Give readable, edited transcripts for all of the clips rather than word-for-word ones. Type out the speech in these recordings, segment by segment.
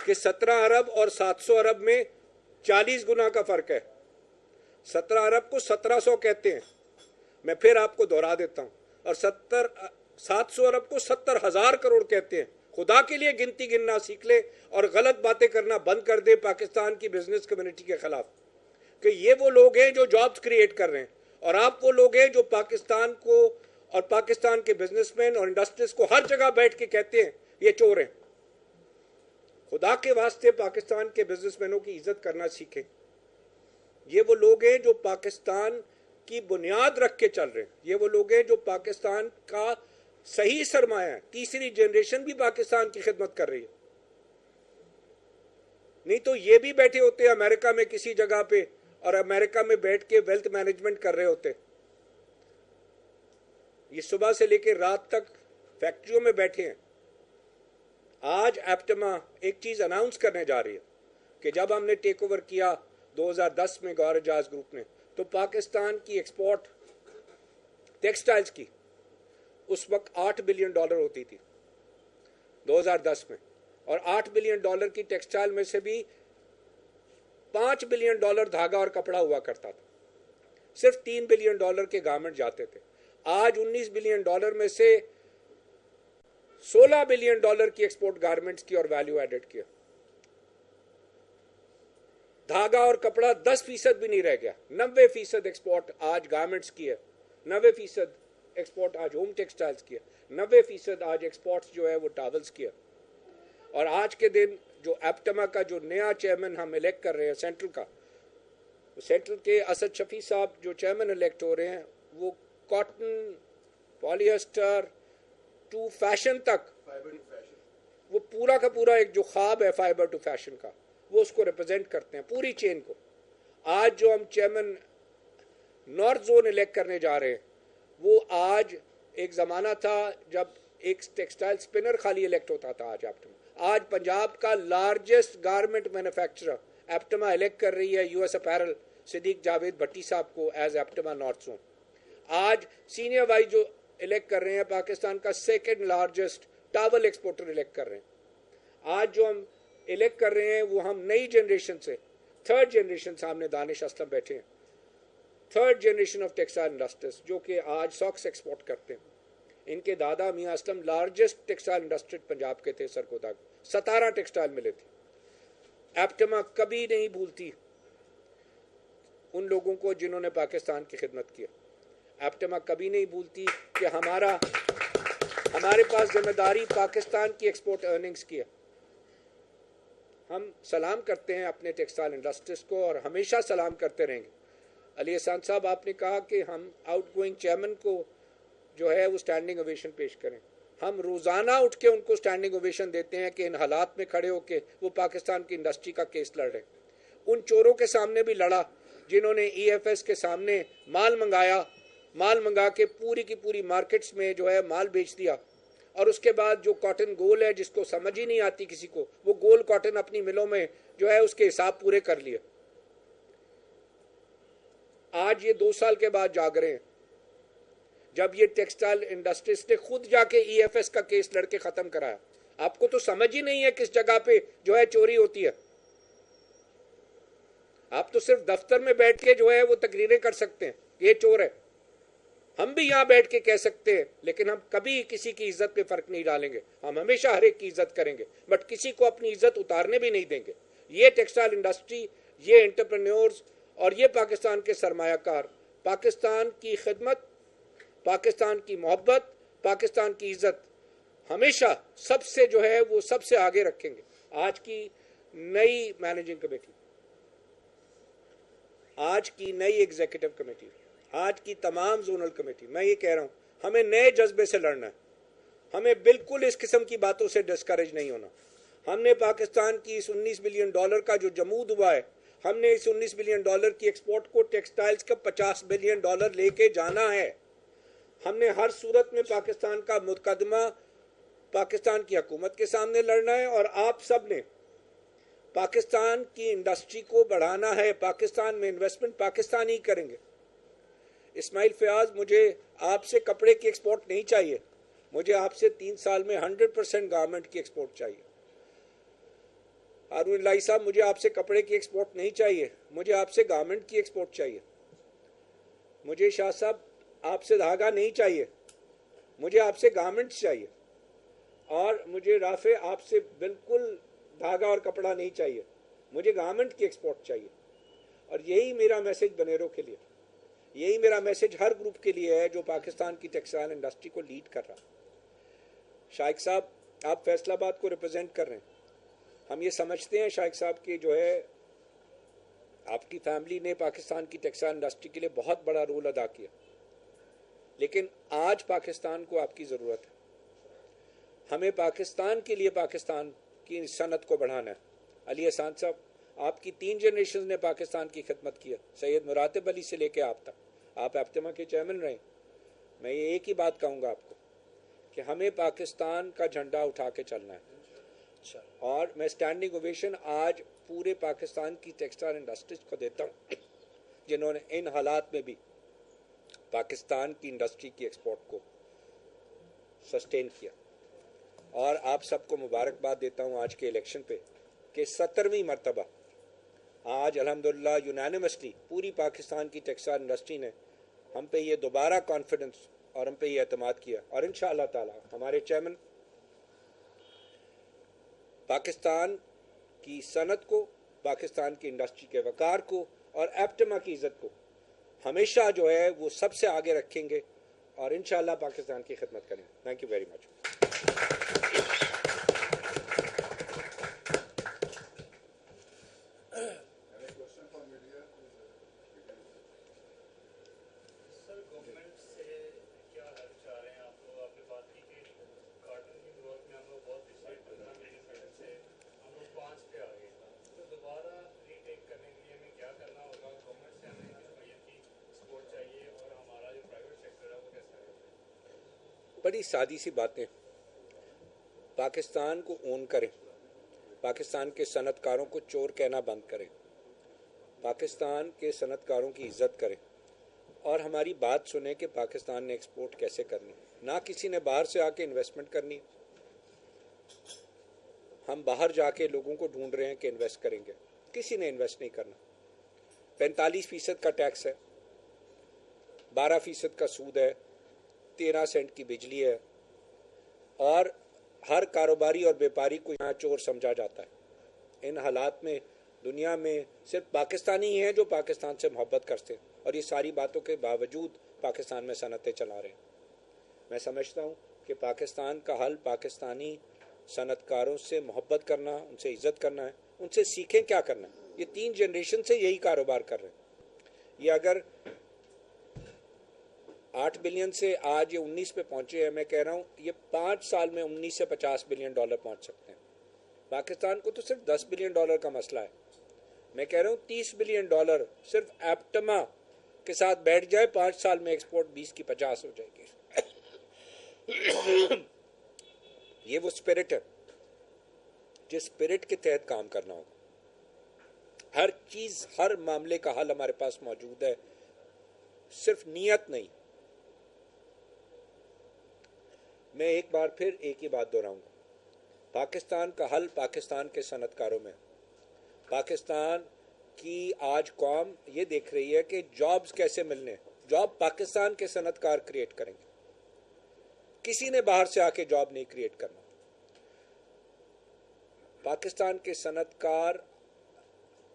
कि 17 अरब और 700 अरब में 40 गुना का फर्क है। 17 अरब को 1700 कहते हैं, मैं फिर आपको दोहरा देता हूं, और 700 अरब को 70,000 करोड़ कहते हैं। खुदा के लिए गिनती गिनना सीख ले और गलत बातें करना बंद कर दे पाकिस्तान की बिजनेस कम्युनिटी के खिलाफ, कि ये वो लोग हैं जो जॉब्स क्रिएट कर रहे हैं, और आप वो लोग हैं जो पाकिस्तान को और पाकिस्तान के बिजनेसमैन और इंडस्ट्रीज को हर जगह बैठ के कहते हैं ये चोर हैं। खुदा के वास्ते पाकिस्तान के बिजनेसमैनों की इज्जत करना सीखें। ये वो लोग हैं जो पाकिस्तान की बुनियाद रख के चल रहे हैं। ये वो लोग हैं जो पाकिस्तान का सही सरमाया है। तीसरी जनरेशन भी पाकिस्तान की खिदमत कर रही है। नहीं तो ये भी बैठे होते अमेरिका में किसी जगह पे और अमेरिका में बैठ के वेल्थ मैनेजमेंट कर रहे होते। ये सुबह से लेकर रात तक फैक्ट्रियों में बैठे हैं। आज एप्टमा एक चीज अनाउंस करने जा रही है कि जब हमने टेक ओवर किया 2010 में गौहर एजाज ग्रुप ने, तो पाकिस्तान की एक्सपोर्ट टेक्सटाइल्स की उस वक्त $8 बिलियन होती थी 2010 में, और $8 बिलियन की टेक्सटाइल में से भी $5 बिलियन धागा और कपड़ा हुआ करता था। सिर्फ $3 बिलियन के गारमेंट जाते थे। आज $19 बिलियन में से $16 बिलियन की एक्सपोर्ट गारमेंट्स की और वैल्यू एडेड किया। धागा और कपड़ा 10% भी नहीं रह गया। 90% एक्सपोर्ट आज गारमेंट्स की है, 90% एक्सपोर्ट आज होम टेक्सटाइल्स की है, 90% आज एक्सपोर्ट्स जो है वो टावल्स की है। और आज के दिन जो एप्टमा का जो नया चेयरमैन हम इलेक्ट कर रहे हैं सेंट्रल का, सेंट्रल के असद शफी साहब जो चेयरमैन इलेक्ट हो रहे हैं, वो कॉटन, पॉलिएस्टर टू फैशन तक, वो पूरा का पूरा एक जो ख्वाब है फाइबर टू फैशन का, वो उसको रिप्रेजेंट करते हैं, पूरी चेन को। आज जो हम चेयरमैन नॉर्थ जोन इलेक्ट करने जा रहे हैं, वो आज एक ज़माना था जब एक टेक्सटाइल स्पिनर खाली इलेक्ट होता था। आज एप्टमा, आज पंजाब का लार्जेस्ट गारमेंट मैन्युफैक्चरर एप्टमा इलेक्ट कर रही है यूएस अपैरल सिद्दीक जावेद भट्टी साहब को एज एप्टमा नॉर्थ जोन। आज सीनियर वाइस जो इलेक्ट कर रहे हैं, पाकिस्तान का second largest towel exporter elect कर रहे हैं। आज जो हम इलेक्ट कर रहे हैं वो हम नई जनरेशन से, थर्ड जनरेशन, सामने दानिश असलम बैठे हैं, third generation of textile industries जो कि आज सॉक्स एक्सपोर्ट करते हैं। इनके दादा मियाँ Aslam largest textile industry Punjab के थे, सरगोदा 17 टेक्सटाइल मिले थे। एप्टमा कभी नहीं भूलती उन लोगों को जिन्होंने पाकिस्तान की खिदमत की। एप्टमा कभी नहीं भूलती कि हमारे पास जिम्मेदारी पाकिस्तान की एक्सपोर्ट अर्निंग्स की है। हम सलाम करते हैं अपने टेक्सटाइल इंडस्ट्रीज को और हमेशा सलाम करते रहेंगे। अली एहसान साहब, आपने कहा कि हम आउटगोइंग चेयरमैन को जो है वो स्टैंडिंग ओवेशन पेश करें। हम रोज़ाना उठ के उनको स्टैंडिंग ओवेशन देते हैं कि इन हालात में खड़े होकर वो पाकिस्तान की इंडस्ट्री का केस लड़ रहे हैं। उन चोरों के सामने भी लड़ा जिन्होंने EFS के सामने माल मंगा के पूरी की पूरी मार्केट्स में जो है माल बेच दिया, और उसके बाद जो कॉटन गोल है जिसको समझ ही नहीं आती किसी को, वो गोल कॉटन अपनी मिलों में जो है उसके हिसाब पूरे कर लिए। आज ये 2 साल के बाद जाग रहे हैं जब ये टेक्सटाइल इंडस्ट्रीज ने खुद जाके EFS का केस लड़के खत्म कराया। आपको तो समझ ही नहीं है किस जगह पे जो है चोरी होती है। आप तो सिर्फ दफ्तर में बैठ के जो है वो तकरीरें कर सकते हैं ये चोर है। हम भी यहाँ बैठ के कह सकते हैं, लेकिन हम कभी किसी की इज्जत पे फर्क नहीं डालेंगे। हम हमेशा हर एक की इज्जत करेंगे, बट किसी को अपनी इज्जत उतारने भी नहीं देंगे। ये टेक्सटाइल इंडस्ट्री, ये एंटरप्रेन्योर्स और ये पाकिस्तान के सरमायाकार पाकिस्तान की खिदमत, पाकिस्तान की मोहब्बत, पाकिस्तान की इज्जत हमेशा सबसे जो है वो सबसे आगे रखेंगे। आज की नई मैनेजिंग कमेटी, आज की नई एग्जीक्यूटिव कमेटी, आज की तमाम जोनल कमेटी, मैं ये कह रहा हूँ हमें नए जज्बे से लड़ना है। हमें बिल्कुल इस किस्म की बातों से डिस्करेज नहीं होना। हमने पाकिस्तान की इस $19 बिलियन का जो जमूद हुआ है, हमने इस $19 बिलियन की एक्सपोर्ट को टेक्सटाइल्स का $50 बिलियन लेके जाना है। हमने हर सूरत में पाकिस्तान का मुकदमा पाकिस्तान की हुकूमत के सामने लड़ना है, और आप सब ने पाकिस्तान की इंडस्ट्री को बढ़ाना है। पाकिस्तान में इन्वेस्टमेंट पाकिस्तान ही करेंगे। इस्माइल फयाज, मुझे आपसे कपड़े की एक्सपोर्ट नहीं चाहिए, मुझे आपसे 3 साल में 100% गारमेंट की एक्सपोर्ट चाहिए। हारून इलाही साहब, मुझे आपसे कपड़े की एक्सपोर्ट नहीं चाहिए, मुझे आपसे गारमेंट की एक्सपोर्ट चाहिए। मुझे शाह साहब आपसे धागा नहीं चाहिए, मुझे आपसे गारमेंट्स चाहिए। और मुझे राफे आपसे बिल्कुल धागा और कपड़ा नहीं चाहिए, मुझे गारमेंट की एक्सपोर्ट चाहिए। और यही मेरा मैसेज बनेरो के लिए, यही मेरा मैसेज हर ग्रुप के लिए है जो पाकिस्तान की टेक्सटाइल इंडस्ट्री को लीड कर रहा है। शाइक साहब, आप फैसलाबाद को रिप्रेजेंट कर रहे हैं, हम ये समझते हैं शाइक साहब की जो है आपकी फैमिली ने पाकिस्तान की टेक्सटाइल इंडस्ट्री के लिए बहुत बड़ा रोल अदा किया, लेकिन आज पाकिस्तान को आपकी ज़रूरत है। हमें पाकिस्तान के लिए पाकिस्तान की सनत को बढ़ाना है। अली एहसान साहब, आपकी 3 जनरेशन ने पाकिस्तान की खिदमत की है, सैयद मुरातिब अली से लेके आप तक, आप एप्टमा के चेयरमैन रहे। मैं ये एक ही बात कहूँगा आपको कि हमें पाकिस्तान का झंडा उठा के चलना है। और मैं स्टैंडिंग ओवेशन आज पूरे पाकिस्तान की टेक्सटाइल इंडस्ट्रीज को देता हूँ जिन्होंने इन हालात में भी पाकिस्तान की इंडस्ट्री की एक्सपोर्ट को सस्टेन किया। और आप सबको मुबारकबाद देता हूँ आज के इलेक्शन पे कि 17वीं मरतबा आज अल्हम्दुलिल्लाह यूनानिमसली पूरी पाकिस्तान की टेक्सटाइल इंडस्ट्री ने हम पे ये दोबारा कॉन्फिडेंस और हम पे ये एतमाद किया। और इंशाअल्लाह ताला हमारे चेयरमैन पाकिस्तान की सनत को, पाकिस्तान की इंडस्ट्री के वकार को और एप्टमा की इज़्ज़त को हमेशा जो है वो सबसे आगे रखेंगे और इंशाअल्लाह पाकिस्तान की खिदमत करेंगे। Thank you very much. बड़ी सादी सी बातें, पाकिस्तान को ओन करें, पाकिस्तान के सनतकारों को चोर कहना बंद करें, पाकिस्तान के सनतकारों की इज्जत करें और हमारी बात सुने कि पाकिस्तान ने एक्सपोर्ट कैसे करनी। ना किसी ने बाहर से आके इन्वेस्टमेंट करनी, हम बाहर जाके लोगों को ढूंढ रहे हैं कि इन्वेस्ट करेंगे, किसी ने इन्वेस्ट नहीं करना। 45% का टैक्स है, 12% का सूद है, 13 सेंट की बिजली है और हर कारोबारी और व्यापारी को यहाँ चोर समझा जाता है। इन हालात में दुनिया में सिर्फ पाकिस्तानी ही हैं जो पाकिस्तान से मोहब्बत करते हैं और ये सारी बातों के बावजूद पाकिस्तान में सनतें चला रहे हैं। मैं समझता हूँ कि पाकिस्तान का हल पाकिस्तानी सनतकारों से मोहब्बत करना, उनसे इज़्ज़त करना है, उनसे सीखें क्या करना है। ये 3 जनरेशन से यही कारोबार कर रहे हैं। ये अगर 8 बिलियन से आज ये 19 पे पहुंचे हैं, मैं कह रहा हूँ ये 5 साल में 19 से 50 बिलियन डॉलर पहुंच सकते हैं। पाकिस्तान को तो सिर्फ 10 बिलियन डॉलर का मसला है, मैं कह रहा हूँ 30 बिलियन डॉलर सिर्फ एप्टमा के साथ बैठ जाए, 5 साल में एक्सपोर्ट 20 की 50 हो जाएगी। ये वो स्पिरिट है जिस स्पिरिट के तहत काम करना होगा। हर चीज, हर मामले का हल हमारे पास मौजूद है, सिर्फ नीयत नहीं। मैं एक बार फिर एक ही बात दोहराऊंगा, पाकिस्तान का हल पाकिस्तान के सनतकारों में। पाकिस्तान की आज कौम ये देख रही है कि जॉब्स कैसे मिलने, जॉब पाकिस्तान के सनतकार क्रिएट करेंगे, किसी ने बाहर से आके जॉब नहीं क्रिएट करना। पाकिस्तान के सनतकार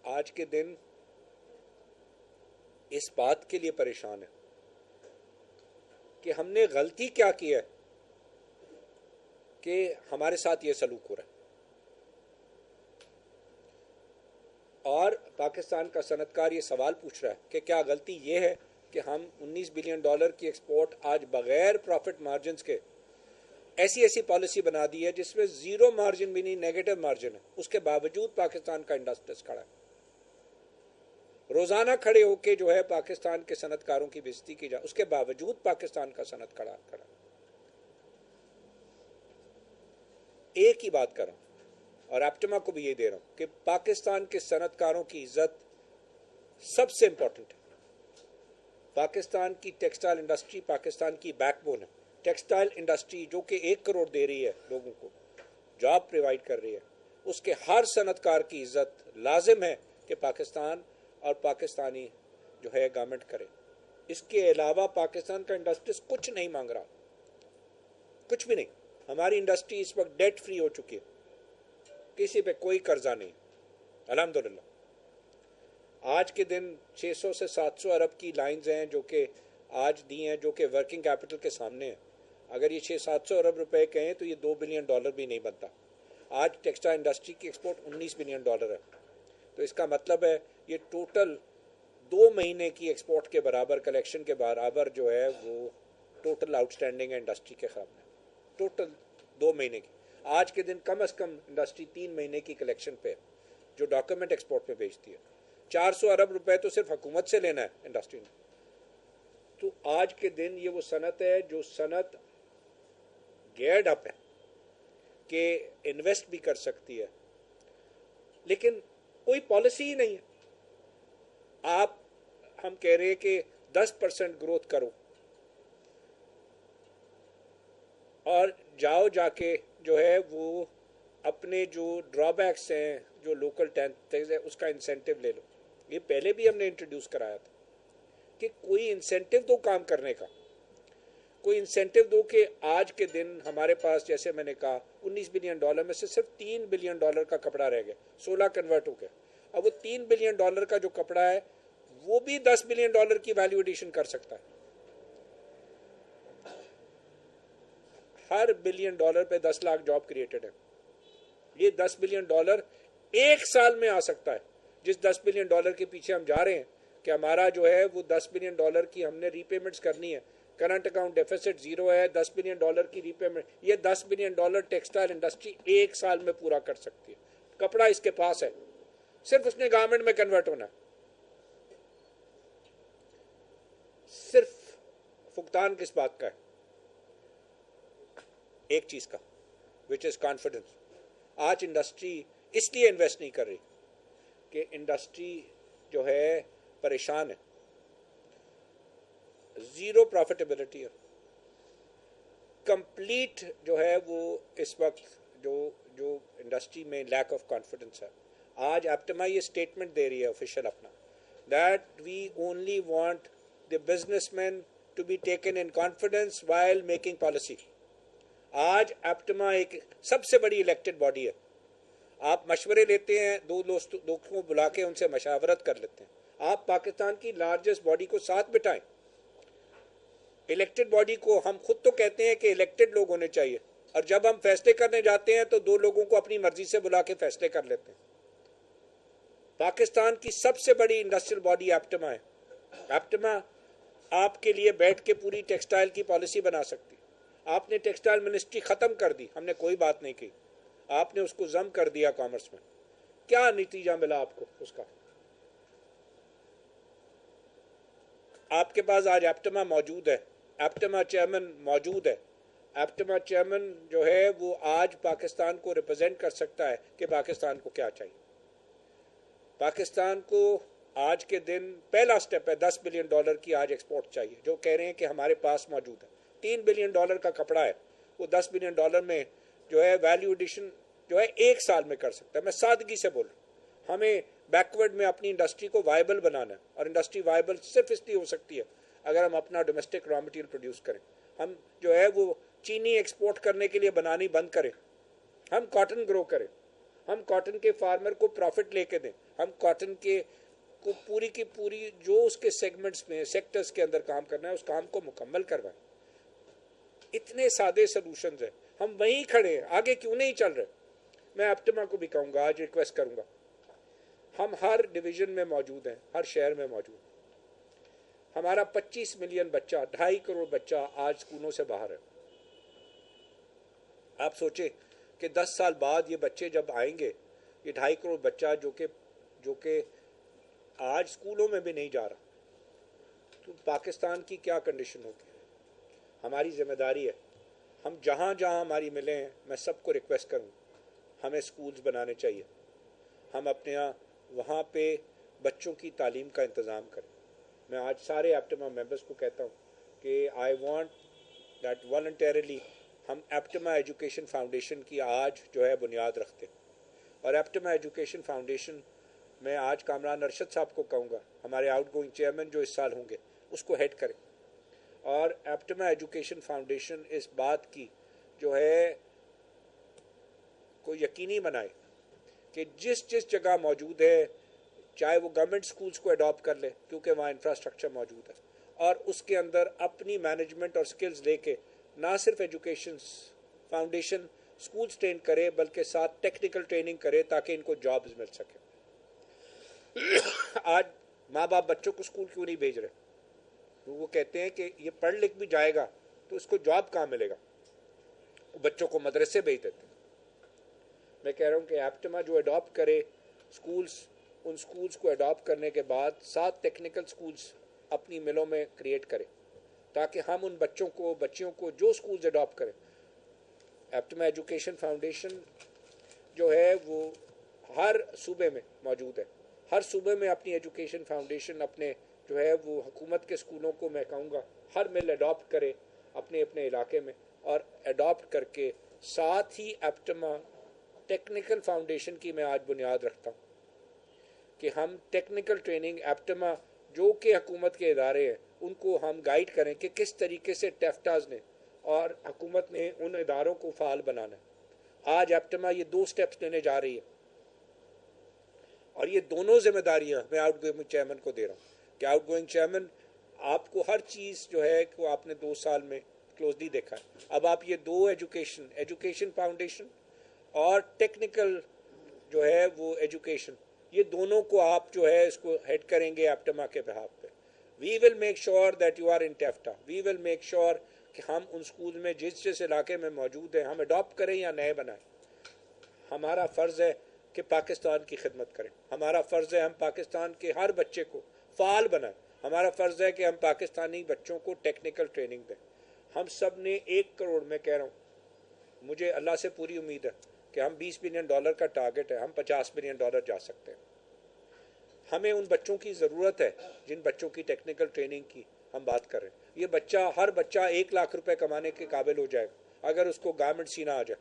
आज के दिन इस बात के लिए परेशान है कि हमने गलती क्या की है कि हमारे साथ ये सलूक हो रहा है। और पाकिस्तान का सनतकार ये सवाल पूछ रहा है कि क्या गलती ये है कि हम 19 बिलियन डॉलर की एक्सपोर्ट आज बगैर प्रॉफिट मार्जिन के ऐसी पॉलिसी बना दी है जिसमें जीरो मार्जिन भी नहीं, नेगेटिव मार्जिन है, उसके बावजूद पाकिस्तान का इंडस्ट्रीज खड़ा है। रोजाना खड़े होके जो है पाकिस्तान के सनतकारों की बेइज्जती की जाए, उसके बावजूद पाकिस्तान का सनत खड़ा। एक ही बात कर रहा हूं और एप्टमा को भी ये दे रहा हूं कि पाकिस्तान के सनतकारों की इज्जत सबसे इंपॉर्टेंट है। पाकिस्तान की टेक्सटाइल इंडस्ट्री पाकिस्तान की बैकबोन है। टेक्सटाइल इंडस्ट्री जो कि 1 करोड़ दे रही है लोगों को, जॉब प्रोवाइड कर रही है, उसके हर सनतकार की इज्जत लाजिम है कि पाकिस्तान और पाकिस्तानी जो है गवर्नमेंट करे। इसके अलावा पाकिस्तान का इंडस्ट्रीज कुछ नहीं मांग रहा, कुछ भी नहीं। हमारी इंडस्ट्री इस वक्त डेट फ्री हो चुकी है, किसी पे कोई कर्जा नहीं, अल्हम्दुलिल्लाह। आज के दिन 600 से 700 अरब की लाइंस हैं जो कि आज दी हैं, जो कि वर्किंग कैपिटल के सामने है। अगर ये 600-700 अरब रुपए कहें तो ये $2 बिलियन भी नहीं बनता। आज टेक्सटाइल इंडस्ट्री की एक्सपोर्ट $19 बिलियन है। तो इसका मतलब है ये टोटल 2 महीने की एक्सपोर्ट के बराबर, कलेक्शन के बराबर जो है वो टोटल आउटस्टैंडिंग है इंडस्ट्री के सामने, टोटल 2 महीने की। आज के दिन कम से कम इंडस्ट्री 3 महीने की कलेक्शन पे जो डॉक्यूमेंट एक्सपोर्ट पे बेचती है। 400 अरब रुपए तो सिर्फ हुकूमत से लेना है इंडस्ट्री ने। तो आज के दिन ये वो सनत है जो सनत गेयर्ड अप है कि इन्वेस्ट भी कर सकती है, लेकिन कोई पॉलिसी ही नहीं है। आप हम कह रहे हैं कि 10% ग्रोथ करो और जाओ जाके जो है वो अपने जो ड्रॉबैक्स हैं, जो लोकल टैक्स है, उसका इंसेंटिव ले लो। ये पहले भी हमने इंट्रोड्यूस कराया था कि कोई इंसेंटिव दो काम करने का, कोई इंसेंटिव दो कि आज के दिन हमारे पास, जैसे मैंने कहा, $19 बिलियन में से सिर्फ $3 बिलियन का कपड़ा रह गया, 16 कन्वर्ट हो गया। अब वो $3 बिलियन का जो कपड़ा है वो भी $10 बिलियन की वैल्यू एडिशन कर सकता है। हर $1 बिलियन पे 10 लाख जॉब क्रिएटेड है। ये $10 बिलियन एक साल में आ सकता है। जिस $10 बिलियन के पीछे हम जा रहे हैं कि हमारा जो है वो $10 बिलियन की हमने रीपेमेंट्स करनी है, करंट अकाउंट डेफिसिट 0 है, $10 बिलियन की रीपेमेंट, ये $10 बिलियन टेक्सटाइल इंडस्ट्री एक साल में पूरा कर सकती है। कपड़ा इसके पास है, सिर्फ उसने गारमेंट में कन्वर्ट होना है। सिर्फ फुकदान किस बात का है? एक चीज का, विच इज कॉन्फिडेंस। आज इंडस्ट्री इसलिए इन्वेस्ट नहीं कर रही कि इंडस्ट्री जो है परेशान है, जीरो प्रॉफिटेबिलिटी है, कंप्लीट जो है वो इस वक्त जो जो इंडस्ट्री में लैक ऑफ कॉन्फिडेंस है। आज एप्टमा ये स्टेटमेंट दे रही है ऑफिशियल अपना, that we only want the businessman to be taken in confidence while making policy. आज एप्टमा एक सबसे बड़ी इलेक्टेड बॉडी है। आप मशवरे लेते हैं, दो दोस्तों को बुला के उनसे मशावरत कर लेते हैं। आप पाकिस्तान की लार्जेस्ट बॉडी को साथ बिठाएं। इलेक्टेड बॉडी को हम खुद तो कहते हैं कि इलेक्टेड लोग होने चाहिए, और जब हम फैसले करने जाते हैं तो 2 लोगों को अपनी मर्जी से बुला के फैसले कर लेते हैं। पाकिस्तान की सबसे बड़ी इंडस्ट्रियल बॉडी एप्टमा है। एप्टमा आपके लिए बैठ के पूरी टेक्सटाइल की पॉलिसी बना सकती। आपने टेक्सटाइल मिनिस्ट्री खत्म कर दी, हमने कोई बात नहीं की, आपने उसको जम कर दिया कॉमर्स में। क्या नतीजा मिला आपको उसका? आपके पास आज एप्टमा मौजूद है, एप्टमा चेयरमैन मौजूद है। एप्टमा चेयरमैन जो है वो आज पाकिस्तान को रिप्रेजेंट कर सकता है कि पाकिस्तान को क्या चाहिए। पाकिस्तान को आज के दिन पहला स्टेप है, $10 बिलियन की आज एक्सपोर्ट चाहिए, जो कह रहे हैं कि हमारे पास मौजूद है। $3 बिलियन का कपड़ा है, वो $10 बिलियन में जो है वैल्यू एडिशन जो है एक साल में कर सकता है। मैं सादगी से बोल रहा हूँ, हमें बैकवर्ड में अपनी इंडस्ट्री को वायबल बनाना है, और इंडस्ट्री वायबल सिर्फ इसलिए हो सकती है अगर हम अपना डोमेस्टिक रॉ मटेरियल प्रोड्यूस करें। हम जो है वो चीनी एक्सपोर्ट करने के लिए बनानी बंद करें, हम कॉटन ग्रो करें, हम कॉटन के फार्मर को प्रॉफिट लेके दें, हम कॉटन के को पूरी की पूरी जो उसके सेगमेंट्स में, सेक्टर्स के अंदर काम करना है, उस काम को मुकम्मल करवाएं। इतने सादे सोल्यूशंस हैं, हम वहीं खड़े हैं, आगे क्यों नहीं चल रहे? मैं एप्टमा को भी कहूँगा, आज रिक्वेस्ट करूँगा, हम हर डिवीजन में मौजूद हैं, हर शहर में मौजूद हैं। हमारा 25 मिलियन बच्चा, 2.5 करोड़ बच्चा आज स्कूलों से बाहर है। आप सोचें कि 10 साल बाद ये बच्चे जब आएंगे, ये 2.5 करोड़ बच्चा जो कि आज स्कूलों में भी नहीं जा रहा, तो पाकिस्तान की क्या कंडीशन होगी? हमारी जिम्मेदारी है, हम जहाँ जहाँ हमारी मिले हैं, मैं सबको रिक्वेस्ट करूँ, हमें स्कूल्स बनाने चाहिए। हम अपने यहाँ वहाँ पे बच्चों की तालीम का इंतज़ाम करें। मैं आज सारे एप्टमा मेंबर्स को कहता हूँ कि आई वांट दैट वॉलंटरली हम एप्टमा एजुकेशन फाउंडेशन की आज जो है बुनियाद रखते हैं। और एप्टमा एजुकेशन फाउंडेशन मैं आज कामरान अरशद साहब को कहूँगा, हमारे आउटगोइंग चेयरमैन जो इस साल होंगे, उसको हेड करें। और एप्टमा एजुकेशन फाउंडेशन इस बात की जो है को यकीनी बनाए कि जिस जिस जगह मौजूद है, चाहे वो गवर्नमेंट स्कूल्स को अडॉप्ट कर ले क्योंकि वहाँ इंफ्रास्ट्रक्चर मौजूद है, और उसके अंदर अपनी मैनेजमेंट और स्किल्स लेके ना सिर्फ एजुकेशन फाउंडेशन स्कूल्स ट्रेन करे बल्कि साथ टेक्निकल ट्रेनिंग करे ताकि इनको जॉब्स मिल सके। आज माँ बाप बच्चों को स्कूल क्यों नहीं भेज रहे? तो वो कहते हैं कि ये पढ़ लिख भी जाएगा तो इसको जॉब कहाँ मिलेगा, वो बच्चों को मदरसे भेज देते हैं। मैं कह रहा हूँ कि एप्टमा जो अडॉप्ट करे स्कूल्स, उन स्कूल्स को अडॉप्ट करने के बाद 7 टेक्निकल स्कूल्स अपनी मिलों में क्रिएट करें ताकि हम उन बच्चियों को जो स्कूल्स अडॉप्ट करें। एप्टमा एजुकेशन फाउंडेशन जो है वो हर सूबे में मौजूद है, हर सूबे में अपनी एजुकेशन फाउंडेशन अपने जो है वो हुकूमत के स्कूलों को मैं कहूँगा हर मिल अडॉप्ट करे अपने अपने इलाके में, और अडॉप्ट करके साथ ही एप्टमा टेक्निकल फाउंडेशन की मैं आज बुनियाद रखता हूँ कि हम टेक्निकल ट्रेनिंग एप्टमा जो कि हुकूमत के इदारे हैं उनको हम गाइड करें कि किस तरीके से टेफ्टाज ने और हुकूमत ने उन इदारों को फाल बनाना है। आज एप्टमा ये 2 स्टेप्स लेने जा रही है और ये दोनों जिम्मेदारियां मैं आउटगोइंग चेयरमैन को दे रहा हूँ कि आउटगोइंग चेयरमैन आपको हर चीज़ जो है कि आपने 2 साल में क्लोजली देखा है। अब आप ये 2 एजुकेशन फाउंडेशन और टेक्निकल जो है वो एजुकेशन, ये दोनों को आप जो है इसको हेड करेंगे एप्टमा के बिहाफ पे। We will make sure that you are in टेफ्टा, वी विल मेक श्योर कि हम उन स्कूल में जिस जिस इलाके में मौजूद हैं हम अडॉप्ट करें या नए बनाएं। हमारा फ़र्ज़ है कि पाकिस्तान की खिदमत करें, हमारा फ़र्ज़ है हम पाकिस्तान के हर बच्चे को फ़ाल बनाएं, हमारा फ़र्ज़ है कि हम पाकिस्तानी बच्चों को टेक्निकल ट्रेनिंग दें। हम सब ने 1 करोड़, मैं कह रहा हूँ, मुझे अल्लाह से पूरी उम्मीद है कि हम $20 बिलियन का टारगेट है, हम $50 बिलियन जा सकते हैं। हमें उन बच्चों की ज़रूरत है जिन बच्चों की टेक्निकल ट्रेनिंग की हम बात कर रहे हैं। ये हर बच्चा 1 लाख रुपए कमाने के काबिल हो जाएगा अगर उसको गारमेंट सीना आ जाए,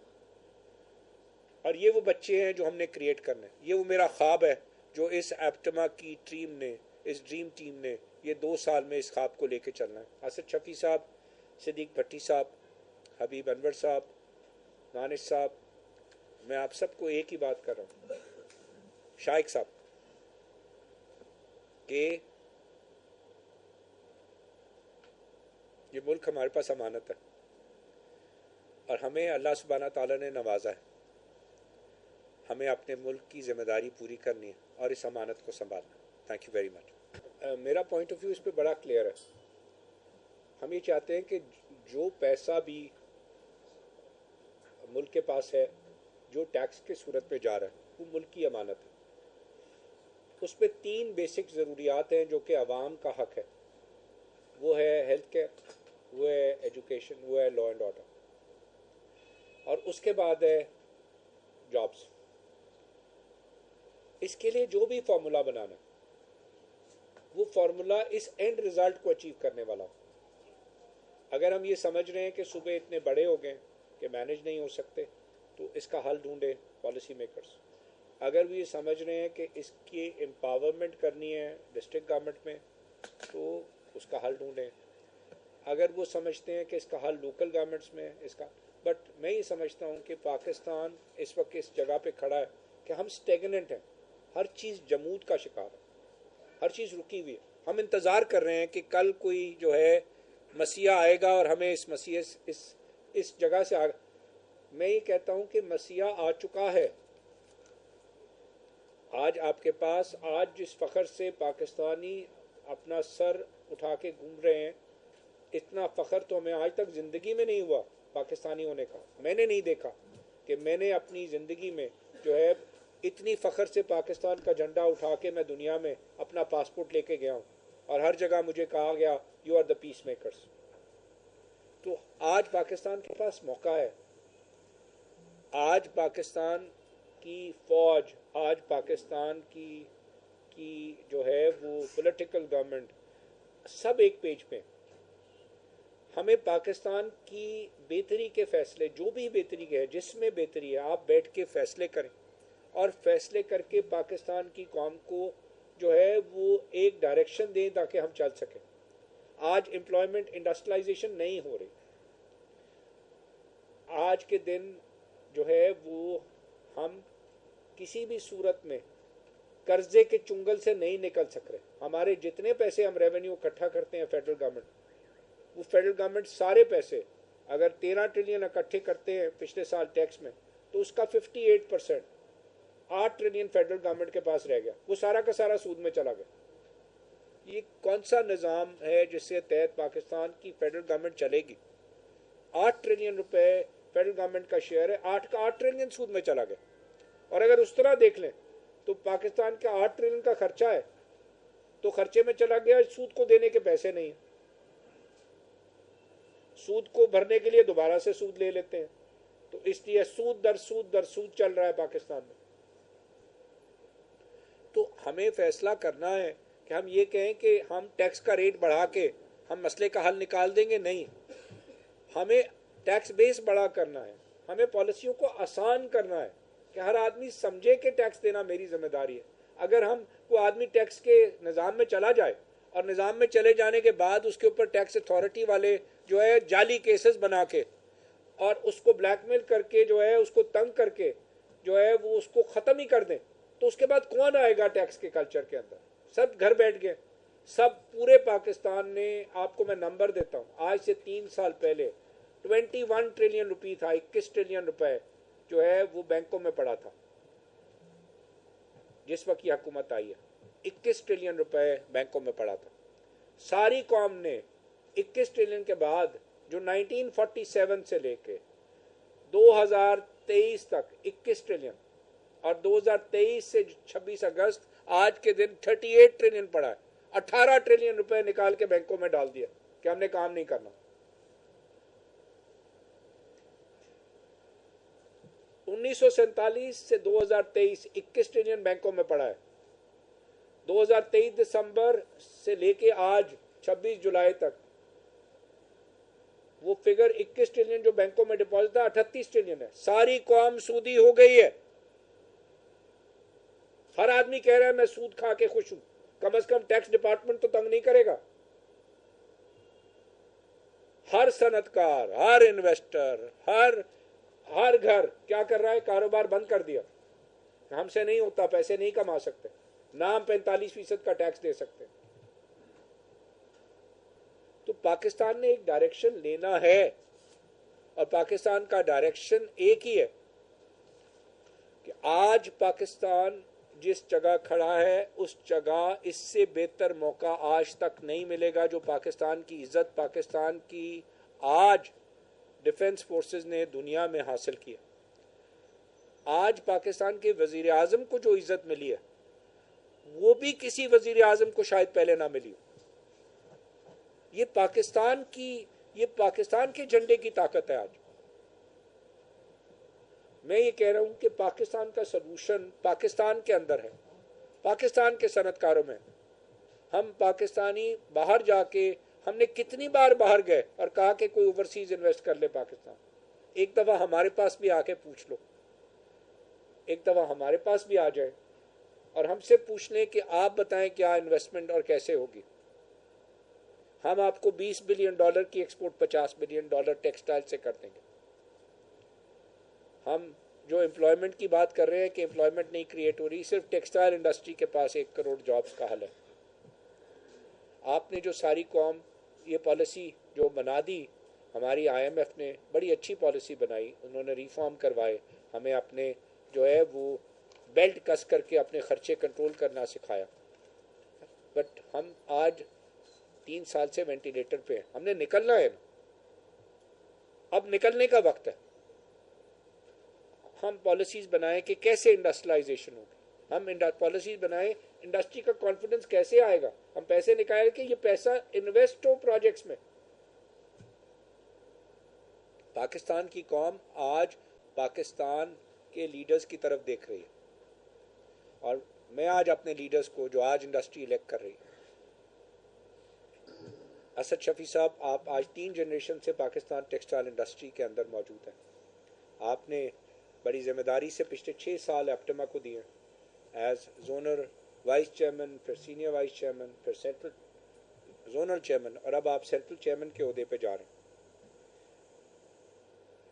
और ये वो बच्चे हैं जो हमने क्रिएट करने हैं। ये वो मेरा ख्वाब है जो इस एप्टमा की टीम ने, इस ड्रीम टीम ने ये 2 साल में इस ख्वाब को लेके चलना है। असद शफी साहब, सिद्दीक भट्टी साहब, हबीब अनवर साहब, दानिश साहब, मैं आप सबको एक ही बात कर रहा हूँ, शाइक साहब, कि ये मुल्क हमारे पास अमानत है और हमें अल्लाह सुब्हाना ताला ने नवाजा है। हमें अपने मुल्क की जिम्मेदारी पूरी करनी है और इस अमानत को संभालना। Thank you very much. मेरा पॉइंट ऑफ व्यू इस पे बड़ा क्लियर है। हम ये चाहते हैं कि जो पैसा भी मुल्क के पास है, जो टैक्स के सूरत में जा रहा है, वो मुल्क की अमानत है। उस पर 3 बेसिक ज़रूरियात हैं जो कि अवाम का हक है। वो है हेल्थ केयर, वो है एजुकेशन, वो है लॉ एंड ऑर्डर, और उसके बाद है जॉब्स। इसके लिए जो भी फार्मूला बनाना, वो फार्मूला इस एंड रिजल्ट को अचीव करने वाला हो। अगर हम ये समझ रहे हैं कि सूबे इतने बड़े हो गए कि मैनेज नहीं हो सकते, तो इसका हल ढूंढे पॉलिसी मेकर्स। अगर वो ये समझ रहे हैं कि इसकी एम्पावरमेंट करनी है डिस्ट्रिक्ट गवर्नमेंट में, तो उसका हल ढूंढें। अगर वो समझते हैं कि इसका हल लोकल गवर्नमेंट्स में इसका, बट मैं ये समझता हूँ कि पाकिस्तान इस वक्त इस जगह पे खड़ा है कि हम स्टेगनेंट हैं, हर चीज़ जमूद का शिकार है, हर चीज़ रुकी हुई है। हम इंतज़ार कर रहे हैं कि कल कोई जो है मसीहा आएगा और हमें इस मसीह इस जगह से मैं ये कहता हूँ कि मसीहा आ चुका है। आज आपके पास, आज जिस फ़ख्र से पाकिस्तानी अपना सर उठा के घूम रहे हैं, इतना फ़ख्र तो हमें आज तक ज़िंदगी में नहीं हुआ पाकिस्तानी होने का। मैंने नहीं देखा कि मैंने अपनी ज़िंदगी में जो है इतनी फ़ख्र से पाकिस्तान का झंडा उठा के मैं दुनिया में अपना पासपोर्ट लेके गया हूँ और हर जगह मुझे कहा गया you are the peace makers. तो आज पाकिस्तान के पास मौका है। आज पाकिस्तान की फ़ौज, आज पाकिस्तान की जो है वो पॉलिटिकल गवर्नमेंट, सब एक पेज पे। हमें पाकिस्तान की बेहतरी के फ़ैसले, जो भी बेहतरी है, जिसमें बेहतरी है, आप बैठ के फ़ैसले करें और फैसले करके पाकिस्तान की कौम को जो है वो एक डायरेक्शन दें ताकि हम चल सकें। आज एम्प्लॉयमेंट इंडस्ट्रियलाइजेशन नहीं हो रही। आज के दिन जो है वो हम किसी भी सूरत में कर्जे के चुंगल से नहीं निकल सक रहे। हमारे जितने पैसे हम रेवेन्यू इकट्ठा करते हैं फेडरल गवर्नमेंट, वो फेडरल गवर्नमेंट सारे पैसे अगर 13 ट्रिलियन इकट्ठे करते हैं पिछले साल टैक्स में, तो उसका 58% 8 ट्रिलियन फेडरल गवर्नमेंट के पास रह गया, वो सारा का सारा सूद में चला गया। ये कौन सा निज़ाम है जिसके तहत पाकिस्तान की फेडरल गवर्नमेंट चलेगी? 8 ट्रिलियन रुपए फेडरल गवर्नमेंट का शेयर है, 8 का 8 ट्रिलियन सूद में चला गया। और अगर उस तरह देख लें तो पाकिस्तान का 8 ट्रिलियन का खर्चा है, तो खर्चे में चला गया, सूद को देने के पैसे नहीं है। सूद को भरने के लिए दोबारा से सूद ले लेते हैं, तो इसलिए सूद दर सूद दर सूद चल रहा है पाकिस्तान में। तो हमें फैसला करना है कि हम ये कहें कि हम टैक्स का रेट बढ़ा के हम मसले का हल निकाल देंगे, नहीं। हमें टैक्स बेस बड़ा करना है, हमें पॉलिसियों को आसान करना है कि हर आदमी समझे कि टैक्स देना मेरी जिम्मेदारी है। अगर हम कोई आदमी टैक्स के निज़ाम में चला जाए और निज़ाम में चले जाने के बाद उसके ऊपर टैक्स अथॉरिटी वाले जो है जाली केसेस बना के और उसको ब्लैकमेल करके जो है उसको तंग करके जो है वो उसको ख़त्म ही कर दें, तो उसके बाद कौन आएगा टैक्स के कल्चर के अंदर? सब घर बैठ गए, सब पूरे पाकिस्तान ने। आपको मैं नंबर देता हूँ, आज से 3 साल पहले 21 ट्रिलियन रुपये था, 21 ट्रिलियन रुपए जो है वो बैंकों में पड़ा था। जिस वक्त ये हुकूमत आई है 21 ट्रिलियन रुपए बैंकों में पड़ा था। सारी कौम ने 21 ट्रिलियन के बाद जो 1947 से लेके 2023 तक 21 ट्रिलियन और 2023 से 26 अगस्त आज के दिन 38 ट्रिलियन पड़ा है। 18 ट्रिलियन रुपए निकाल के बैंकों में डाल दिया कि हमने काम नहीं करना। 1947 से 2023 21 ट्रिलियन बैंकों में पड़ा है। 2023 दिसंबर से लेके आज 26 जुलाई तक वो फिगर 21 ट्रिलियन जो बैंकों में डिपॉजिट था 38 ट्रिलियन है। सारी कौम सूदी हो गई है। हर आदमी कह रहा है मैं सूद खा के खुश हूं, कम से कम टैक्स डिपार्टमेंट तो तंग नहीं करेगा। हर सनतकार, हर इन्वेस्टर, हर घर क्या कर रहा है? कारोबार बंद कर दिया। हमसे नहीं होता, पैसे नहीं कमा सकते, ना हम 45% का टैक्स दे सकते। तो पाकिस्तान ने एक डायरेक्शन लेना है और पाकिस्तान का डायरेक्शन एक ही है कि आज पाकिस्तान जिस जगह खड़ा है उस जगह इससे बेहतर मौका आज तक नहीं मिलेगा। जो पाकिस्तान की इज्जत, पाकिस्तान की आज डिफेंस फोर्सेस ने दुनिया में हासिल किया, आज पाकिस्तान के वजीर आजम को जो इज्जत मिली है वो भी किसी वजीर आजम को शायद पहले ना मिली। ये पाकिस्तान के झंडे की ताकत है। आज मैं ये कह रहा हूं कि पाकिस्तान का सलूशन पाकिस्तान के अंदर है, पाकिस्तान के सनतकारों में। हम पाकिस्तानी बाहर जाके, हमने कितनी बार बाहर गए और कहा कि कोई ओवरसीज इन्वेस्ट कर ले पाकिस्तान। एक दफा हमारे पास भी आके पूछ लो, एक दफा हमारे पास भी आ जाए और हमसे पूछ लें कि आप बताएं क्या इन्वेस्टमेंट और कैसे होगी। हम आपको $20 बिलियन की एक्सपोर्ट $50 बिलियन टेक्सटाइल से कर देंगे। हम जो एम्प्लॉयमेंट की बात कर रहे हैं कि एम्प्लॉयमेंट नहीं क्रिएट हो रही, सिर्फ टेक्सटाइल इंडस्ट्री के पास 1 करोड़ जॉब्स का हल है। आपने जो सारी कौम ये पॉलिसी जो बना दी, हमारी IMF ने बड़ी अच्छी पॉलिसी बनाई, उन्होंने रिफॉर्म करवाए, हमें अपने जो है वो बेल्ट कस करके अपने खर्चे कंट्रोल करना सिखाया। बट हम आज 3 साल से वेंटिलेटर पे हैं। हमने निकलना है ना, अब निकलने का वक्त है। हम पॉलिसीज बनाएं कि कैसे इंडस्ट्रियलाइजेशन होगी, हम पॉलिसीज बनाएं इंडस्ट्री का कॉन्फिडेंस कैसे आएगा, हम पैसे निकाल के ये पैसा इन्वेस्ट हो प्रोजेक्ट्स में। पाकिस्तान की कौम आज पाकिस्तान के लीडर्स की तरफ देख रही है और मैं आज अपने लीडर्स को जो आज इंडस्ट्री इलेक्ट कर रही है, असद शफी साहब, आप आज 3 जनरेशन से पाकिस्तान टेक्सटाइल इंडस्ट्री के अंदर मौजूद हैं। आपने बड़ी जिम्मेदारी से पिछले 6 साल एप्टमा को दिए एज जोनल वाइस चेयरमैन, फिर सीनियर वाइस चेयरमैन, फिर सेंट्रल जोनल चेयरमैन, और अब आप सेंट्रल चेयरमैन के ओहदे पे जा रहे हैं।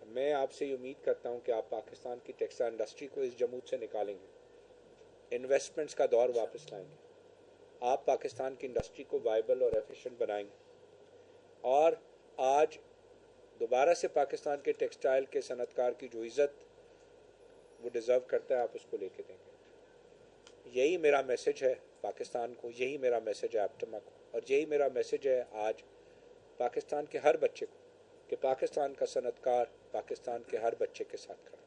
मैं आपसे ये उम्मीद करता हूँ कि आप पाकिस्तान की टेक्सटाइल इंडस्ट्री को इस जमूत से निकालेंगे, इन्वेस्टमेंट्स का दौर वापस लाएंगे, आप पाकिस्तान की इंडस्ट्री को वाइबल और एफिशिएंट बनाएंगे, और आज दोबारा से पाकिस्तान के टेक्सटाइल के सनतकार की जो इज़्ज़त वो डिज़र्व करता है, आप उसको लेके देंगे। यही मेरा मैसेज है पाकिस्तान को, यही मेरा मैसेज है एप्टमा को, और यही मेरा मैसेज है आज पाकिस्तान के हर बच्चे को कि पाकिस्तान का सनतकार पाकिस्तान के हर बच्चे के साथ खड़ा।